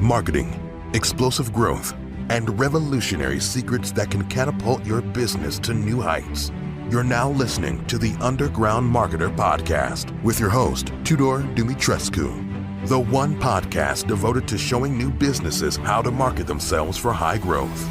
marketing, explosive growth, and revolutionary secrets that can catapult your business to new heights. You're now listening to the Underground Marketer Podcast with your host, Tudor Dumitrescu, the one podcast devoted to showing new businesses how to market themselves for high growth.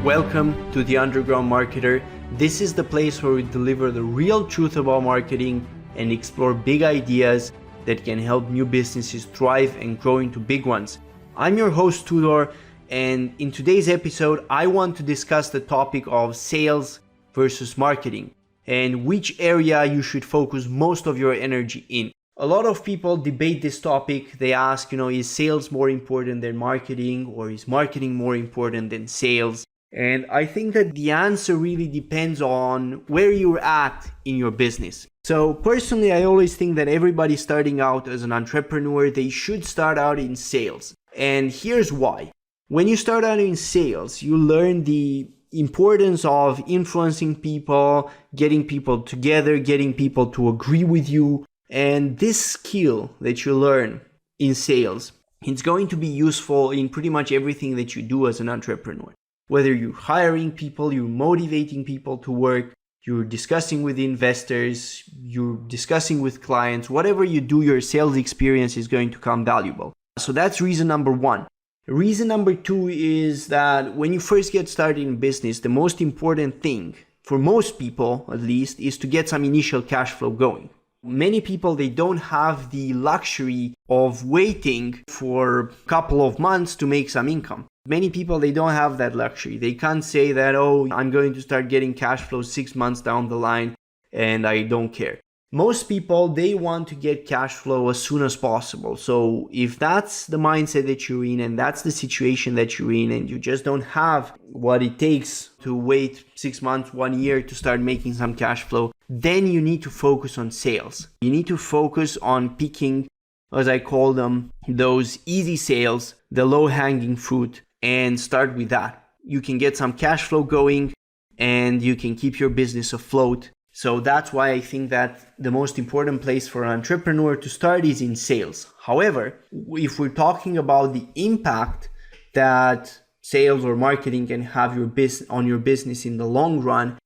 Welcome to the Underground Marketer. This is the place where we deliver the real truth about marketing and explore big ideas that can help new businesses thrive and grow into big ones. I'm your host, Tudor, and in today's episode, I want to discuss the topic of sales versus marketing and which area you should focus most of your energy in. A lot of people debate this topic. They ask, is sales more important than marketing, or is marketing more important than sales? And I think that the answer really depends on where you're at in your business. So personally, I always think that everybody starting out as an entrepreneur, they should start out in sales. And here's why. When you start out in sales, you learn the importance of influencing people, getting people together, getting people to agree with you. And this skill that you learn in sales, it's going to be useful in pretty much everything that you do as an entrepreneur. Whether you're hiring people, you're motivating people to work, you're discussing with investors, you're discussing with clients, whatever you do, your sales experience is going to come valuable. So that's reason number one. Reason number two is that when you first get started in business, the most important thing, for most people at least, is to get some initial cash flow going. Many people, they don't have the luxury of waiting for a couple of months to make some income. Many people, they don't have that luxury. They can't say that, I'm going to start getting cash flow 6 months down the line and I don't care. Most people, they want to get cash flow as soon as possible. So if that's the mindset that you're in and that's the situation that you're in and you just don't have what it takes to wait 6 months, 1 year to start making some cash flow, then you need to focus on sales. You need to focus on picking, as I call them, those easy sales, the low-hanging fruit, and start with that. You can get some cash flow going and you can keep your business afloat. So that's why I think that the most important place for an entrepreneur to start is in sales. However, if we're talking about the impact that sales or marketing can have on your business in the long run,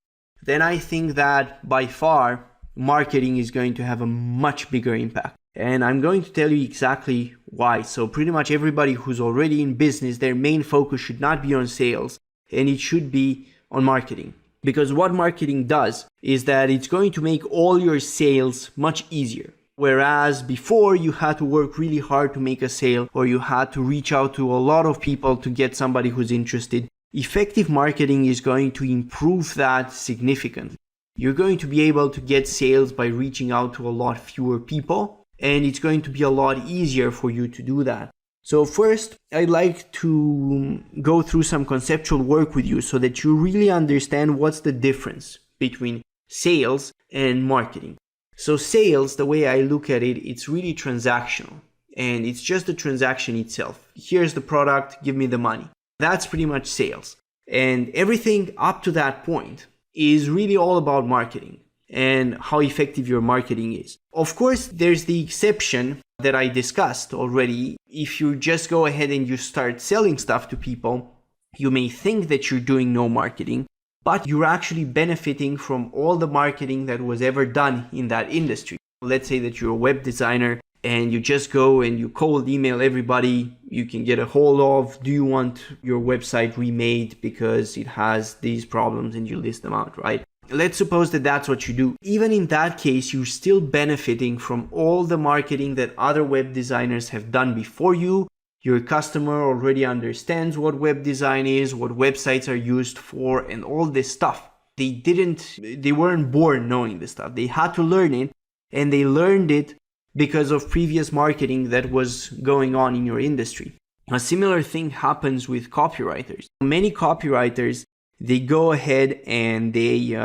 then I think that by far marketing is going to have a much bigger impact. And I'm going to tell you exactly why. So pretty much everybody who's already in business, their main focus should not be on sales and it should be on marketing. Because what marketing does is that it's going to make all your sales much easier. Whereas before you had to work really hard to make a sale or you had to reach out to a lot of people to get somebody who's interested. Effective marketing is going to improve that significantly. You're going to be able to get sales by reaching out to a lot fewer people. And it's going to be a lot easier for you to do that. So first, I'd like to go through some conceptual work with you so that you really understand what's the difference between sales and marketing. So sales, the way I look at it, it's really transactional. And it's just the transaction itself. Here's the product, give me the money. That's pretty much sales. And everything up to that point is really all about marketing and how effective your marketing is. Of course, there's the exception that I discussed already. If you just go ahead and you start selling stuff to people, you may think that you're doing no marketing, but you're actually benefiting from all the marketing that was ever done in that industry. Let's say that you're a web designer and you just go and you cold email everybody you can get a hold of. Do you want your website remade because it has these problems, and you list them out, right? Let's suppose that that's what you do. Even in that case, you're still benefiting from all the marketing that other web designers have done before you. Your customer already understands what web design is, what websites are used for, and all this stuff. They weren't born knowing this stuff. They had to learn it, and they learned it because of previous marketing that was going on in your industry. A similar thing happens with copywriters. Many copywriters, they go ahead and they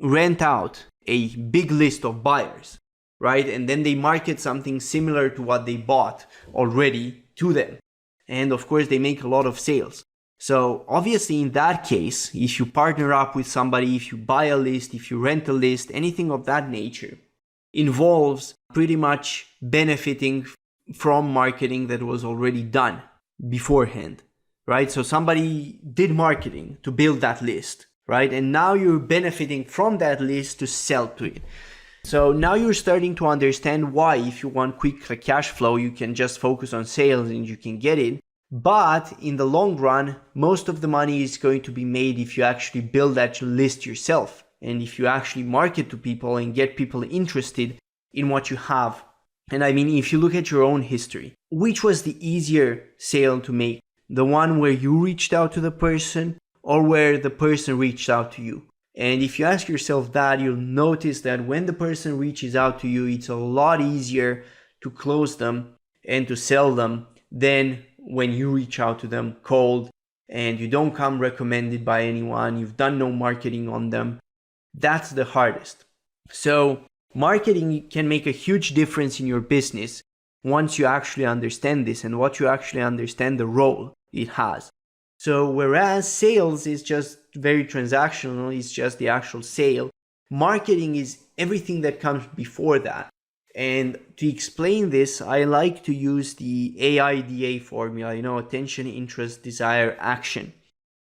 rent out a big list of buyers, right? And then they market something similar to what they bought already to them. And of course, they make a lot of sales. So obviously in that case, if you partner up with somebody, if you buy a list, if you rent a list, anything of that nature, involves pretty much benefiting from marketing that was already done beforehand, right? So somebody did marketing to build that list, right? And now you're benefiting from that list to sell to it. So now you're starting to understand why, if you want quick cash flow, you can just focus on sales and you can get it. But in the long run, most of the money is going to be made if you actually build that list yourself. And if you actually market to people and get people interested in what you have. And I mean, if you look at your own history, which was the easier sale to make? The one where you reached out to the person or where the person reached out to you? And if you ask yourself that, you'll notice that when the person reaches out to you, it's a lot easier to close them and to sell them than when you reach out to them cold and you don't come recommended by anyone, you've done no marketing on them. That's the hardest. So marketing can make a huge difference in your business once you actually understand this and what you actually understand the role it has. So whereas sales is just very transactional, it's just the actual sale, marketing is everything that comes before that. And to explain this, I like to use the AIDA formula, attention, interest, desire, action.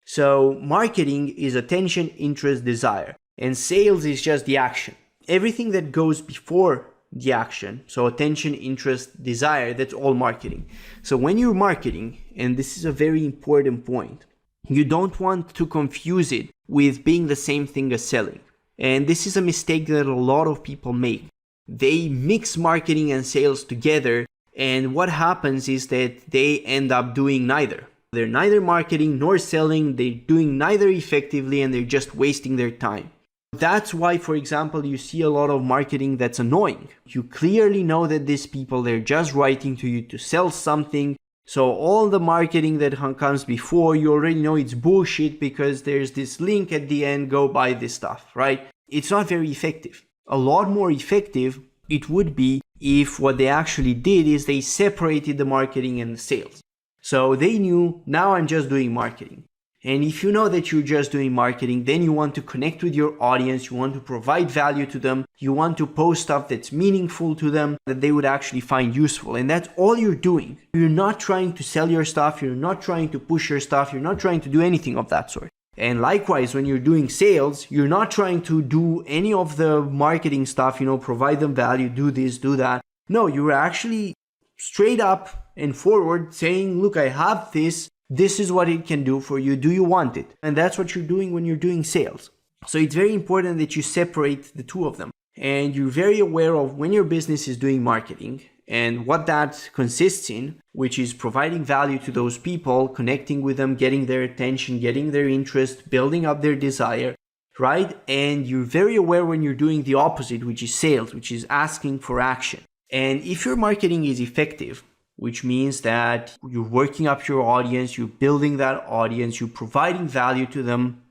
So marketing is attention, interest, desire, and sales is just the action. Everything that goes before the action, so attention, interest, desire, that's all marketing. So when you're marketing, and this is a very important point, you don't want to confuse it with being the same thing as selling. And this is a mistake that a lot of people make. They mix marketing and sales together, and what happens is that they end up doing neither. They're neither marketing nor selling, they're doing neither effectively, and they're just wasting their time. That's why, for example, you see a lot of marketing that's annoying. You clearly know that these people, they're just writing to you to sell something. So all the marketing that comes before, you already know it's bullshit because there's this link at the end, go buy this stuff, right? It's not very effective. A lot more effective it would be if what they actually did is they separated the marketing and the sales. So they knew, now I'm just doing marketing. And if you know that you're just doing marketing, then you want to connect with your audience, you want to provide value to them, you want to post stuff that's meaningful to them, that they would actually find useful. And that's all you're doing. You're not trying to sell your stuff, you're not trying to push your stuff, you're not trying to do anything of that sort. And likewise, when you're doing sales, you're not trying to do any of the marketing stuff, provide them value, do this, do that. No, you're actually straight up and forward saying, look, I have this. This is what it can do for you. Do you want it? And that's what you're doing when you're doing sales. So it's very important that you separate the two of them. And you're very aware of when your business is doing marketing and what that consists in, which is providing value to those people, connecting with them, getting their attention, getting their interest, building up their desire, right? And you're very aware when you're doing the opposite, which is sales, which is asking for action. And if your marketing is effective, which means that you're working up your audience, you're building that audience, you're providing value to them,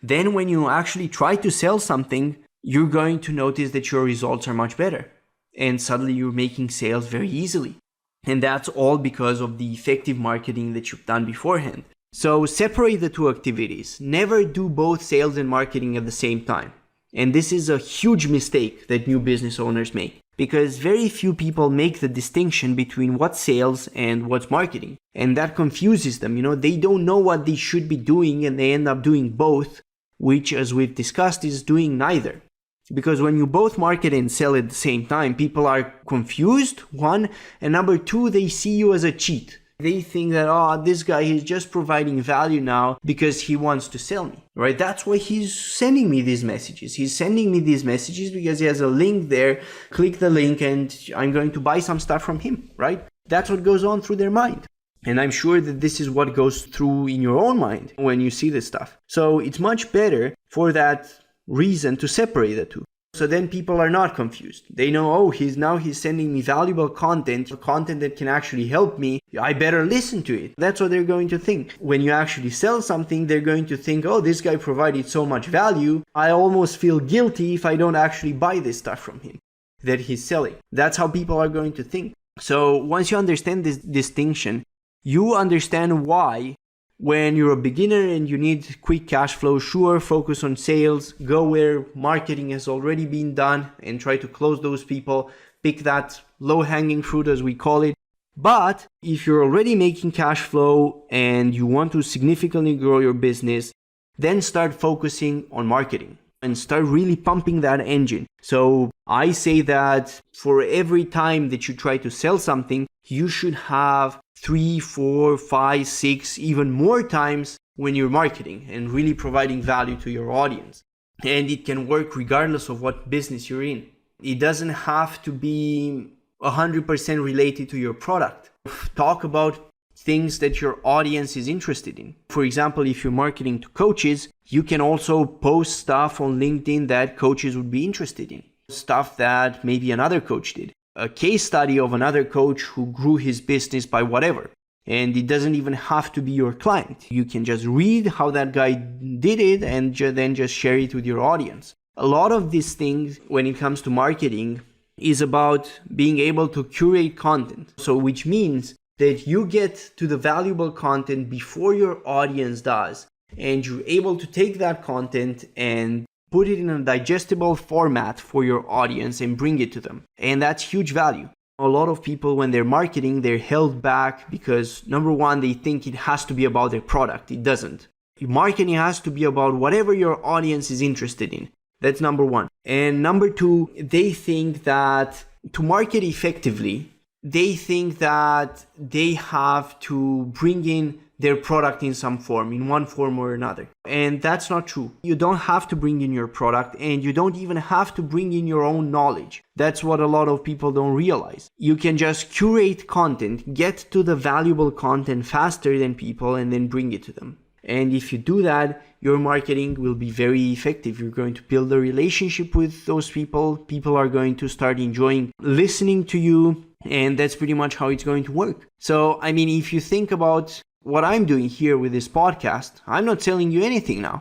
then when you actually try to sell something, you're going to notice that your results are much better. And suddenly you're making sales very easily. And that's all because of the effective marketing that you've done beforehand. So separate the two activities. Never do both sales and marketing at the same time. And this is a huge mistake that new business owners make, because very few people make the distinction between what's sales and what's marketing. And that confuses them. They don't know what they should be doing and they end up doing both, which, as we've discussed, is doing neither. Because when you both market and sell at the same time, people are confused, one, and number two, they see you as a cheat. They think that, this guy is just providing value now because he wants to sell me, right? That's why he's sending me these messages. He's sending me these messages because he has a link there. Click the link and I'm going to buy some stuff from him, right? That's what goes on through their mind. And I'm sure that this is what goes through in your own mind when you see this stuff. So it's much better for that reason to separate the two. So then people are not confused. They know, he's sending me valuable content that can actually help me. I better listen to it. That's what they're going to think. When you actually sell something, they're going to think, this guy provided so much value. I almost feel guilty if I don't actually buy this stuff from him that he's selling. That's how people are going to think. So once you understand this distinction, you understand why When you're a beginner and you need quick cash flow, sure, focus on sales, go where marketing has already been done and try to close those people, pick that low-hanging fruit as we call it. But if you're already making cash flow and you want to significantly grow your business, then start focusing on marketing and start really pumping that engine. So I say that for every time that you try to sell something, you should have 3, 4, 5, 6, even more times when you're marketing and really providing value to your audience. And it can work regardless of what business you're in. It doesn't have to be 100% related to your product. Talk about things that your audience is interested in. For example, if you're marketing to coaches, you can also post stuff on LinkedIn that coaches would be interested in. Stuff that maybe another coach did. A case study of another coach who grew his business by whatever. And it doesn't even have to be your client. You can just read how that guy did it and then just share it with your audience. A lot of these things, when it comes to marketing, is about being able to curate content. So which means that you get to the valuable content before your audience does. And you're able to take that content and put it in a digestible format for your audience and bring it to them. And that's huge value. A lot of people, when they're marketing, they're held back because number one, they think it has to be about their product. It doesn't. Marketing has to be about whatever your audience is interested in. That's number one. And number two, they think that to market effectively, they think that they have to bring in their product in some form, in one form or another. And that's not true. You don't have to bring in your product, and you don't even have to bring in your own knowledge. That's what a lot of people don't realize. You can just curate content, get to the valuable content faster than people, and then bring it to them. And if you do that, your marketing will be very effective. You're going to build a relationship with those people. People are going to start enjoying listening to you. And that's pretty much how it's going to work. So, I mean, if you think about what I'm doing here with this podcast, I'm not selling you anything now,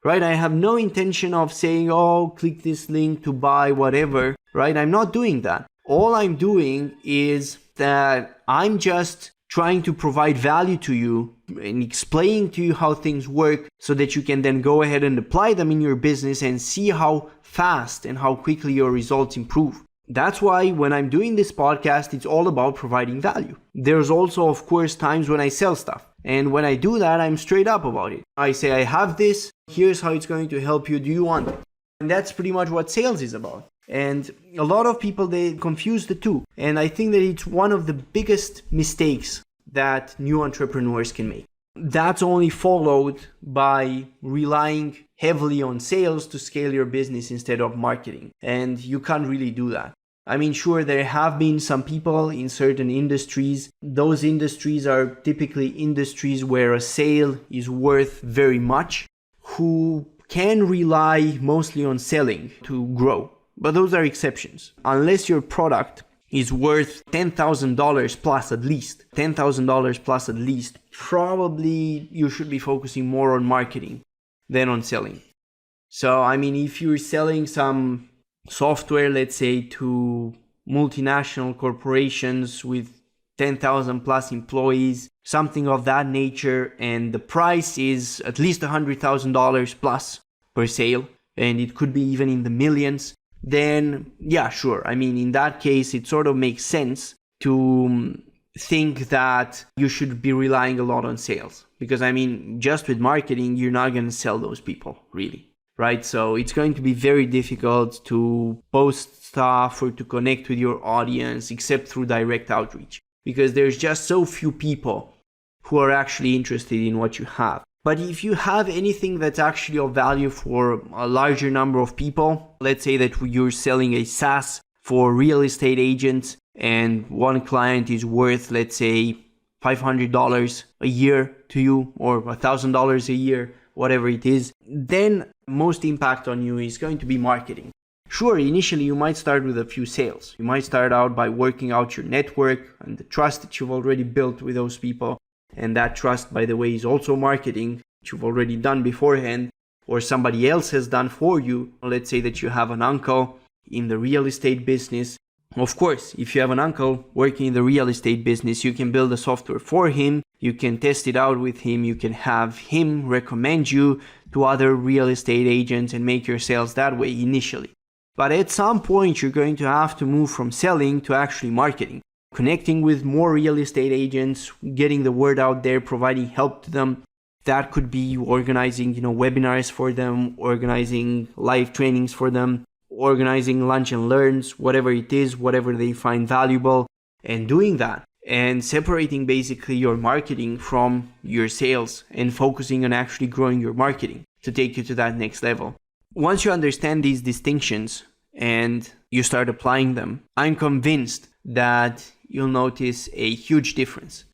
right? I have no intention of saying, oh, click this link to buy whatever, right? I'm not doing that. All I'm doing is that I'm just trying to provide value to you and explaining to you how things work so that you can then go ahead and apply them in your business and see how fast and how quickly your results improve. That's why when I'm doing this podcast, it's all about providing value. There's also, of course, times when I sell stuff. And when I do that, I'm straight up about it. I say, I have this, here's how it's going to help you, do you want it? And that's pretty much what sales is about. And a lot of people, they confuse the two. And I think that it's one of the biggest mistakes that new entrepreneurs can make. That's only followed by relying heavily on sales to scale your business instead of marketing. And you can't really do that. I mean, sure, there have been some people in certain industries. Those industries are typically industries where a sale is worth very much, who can rely mostly on selling to grow. But those are exceptions. Unless your product is worth $10,000 plus at least, $10,000 plus at least, probably you should be focusing more on marketing than on selling. So, I mean, if you're selling some software, let's say, to multinational corporations with 10,000 plus employees, something of that nature, and the price is at least $100,000 plus per sale, and it could be even in the millions, then yeah, sure. I mean, in that case, it sort of makes sense to think that you should be relying a lot on sales. Because I mean, just with marketing, you're not going to sell those people, really. Right? So it's going to be very difficult to post stuff or to connect with your audience except through direct outreach, because there's just so few people who are actually interested in what you have. But if you have anything that's actually of value for a larger number of people, let's say that you're selling a SaaS for real estate agents and one client is worth, let's say, $500 a year to you or $1,000 a year, whatever it is, then most impact on you is going to be marketing. Sure, initially you might start with a few sales. You might start out by working out your network and the trust that you've already built with those people. And that trust, by the way, is also marketing, which you've already done beforehand or somebody else has done for you. Let's say that you have an uncle in the real estate business Of course, if you have an uncle working in the real estate business, you can build a software for him, you can test it out with him, you can have him recommend you to other real estate agents and make your sales that way initially. But at some point, you're going to have to move from selling to actually marketing, connecting with more real estate agents, getting the word out there, providing help to them. That could be organizing, webinars for them, organizing live trainings for them, organizing lunch and learns, whatever it is, whatever they find valuable, and doing that and separating basically your marketing from your sales and focusing on actually growing your marketing to take you to that next level. Once you understand these distinctions and you start applying them, I'm convinced that you'll notice a huge difference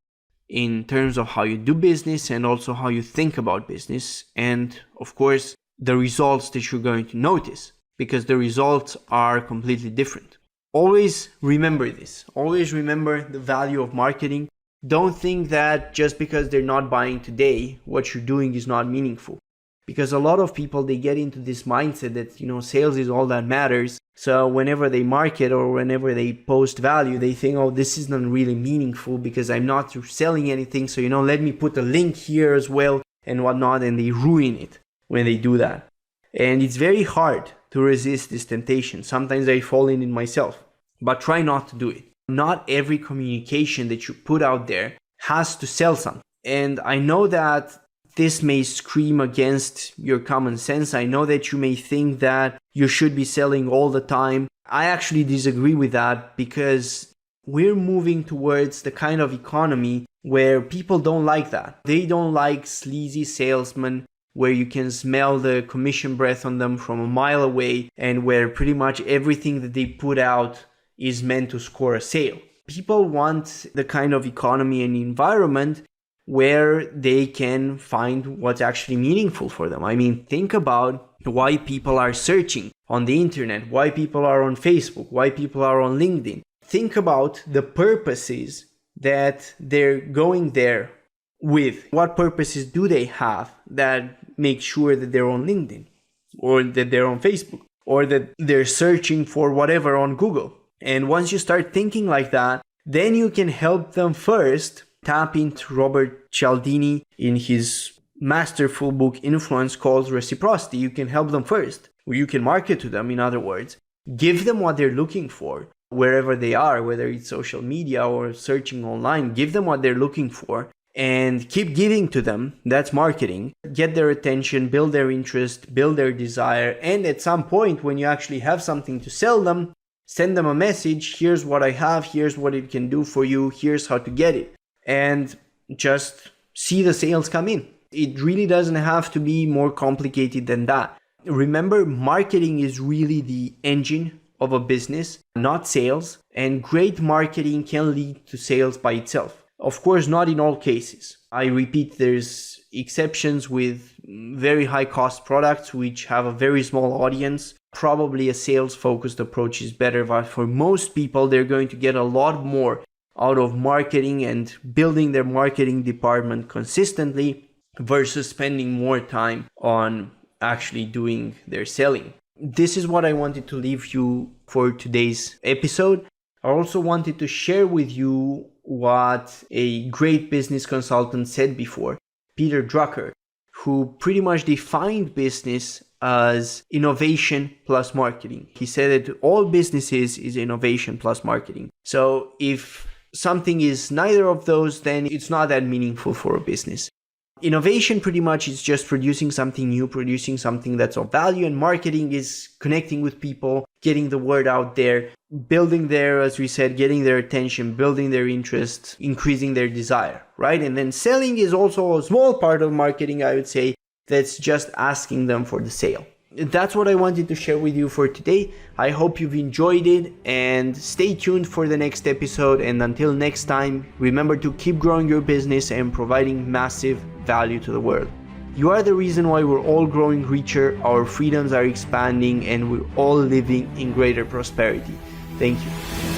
in terms of how you do business and also how you think about business, and of course the results that you're going to notice, because the results are completely different. Always remember this. Always remember the value of marketing. Don't think that just because they're not buying today, what you're doing is not meaningful. Because a lot of people, they get into this mindset that, sales is all that matters. So whenever they market or whenever they post value, they think, oh, this is not really meaningful because I'm not selling anything. So, let me put a link here as well and whatnot. And they ruin it when they do that. And it's very hard to resist this temptation. Sometimes I fall in it myself, but try not to do it. Not every communication that you put out there has to sell something. And I know that this may scream against your common sense. I know that you may think that you should be selling all the time. I actually disagree with that because we're moving towards the kind of economy where people don't like that. They don't like sleazy salesmen where you can smell the commission breath on them from a mile away and where pretty much everything that they put out is meant to score a sale. People want the kind of economy and environment where they can find what's actually meaningful for them. I mean, think about why people are searching on the internet, why people are on Facebook, why people are on LinkedIn. Think about the purposes that they're going there with. What purposes do they have that make sure that they're on LinkedIn or that they're on Facebook or that they're searching for whatever on Google? And once you start thinking like that, then you can help them first. Tap into Robert Cialdini in his masterful book Influence called Reciprocity. You can help them first, or you can market to them, in other words. Give them what they're looking for wherever they are, whether it's social media or searching online. Give them what they're looking for and keep giving to them. That's marketing. Get their attention, build their interest, build their desire. And at some point, when you actually have something to sell them, send them a message. Here's what I have. Here's what it can do for you. Here's how to get it. And just see the sales come in. It really doesn't have to be more complicated than that. Remember, marketing is really the engine of a business, not sales. And great marketing can lead to sales by itself. Of course, not in all cases. I repeat, there's exceptions with very high cost products which have a very small audience. Probably a sales focused approach is better, but for most people, they're going to get a lot more out of marketing and building their marketing department consistently versus spending more time on actually doing their selling. This is what I wanted to leave you for today's episode. I also wanted to share with you what a great business consultant said before, Peter Drucker, who pretty much defined business as innovation plus marketing. He said that all businesses is innovation plus marketing. So if something is neither of those, then it's not that meaningful for a business. Innovation pretty much is just producing something new, producing something that's of value, and marketing is connecting with people, getting the word out there, building their, as we said, getting their attention, building their interest, increasing their desire, right? And then selling is also a small part of marketing, I would say, that's just asking them for the sale. That's what I wanted to share with you for today. I hope you've enjoyed it and stay tuned for the next episode. And until next time, remember to keep growing your business and providing massive value to the world. You are the reason why we're all growing richer, our freedoms are expanding, and we're all living in greater prosperity. Thank you.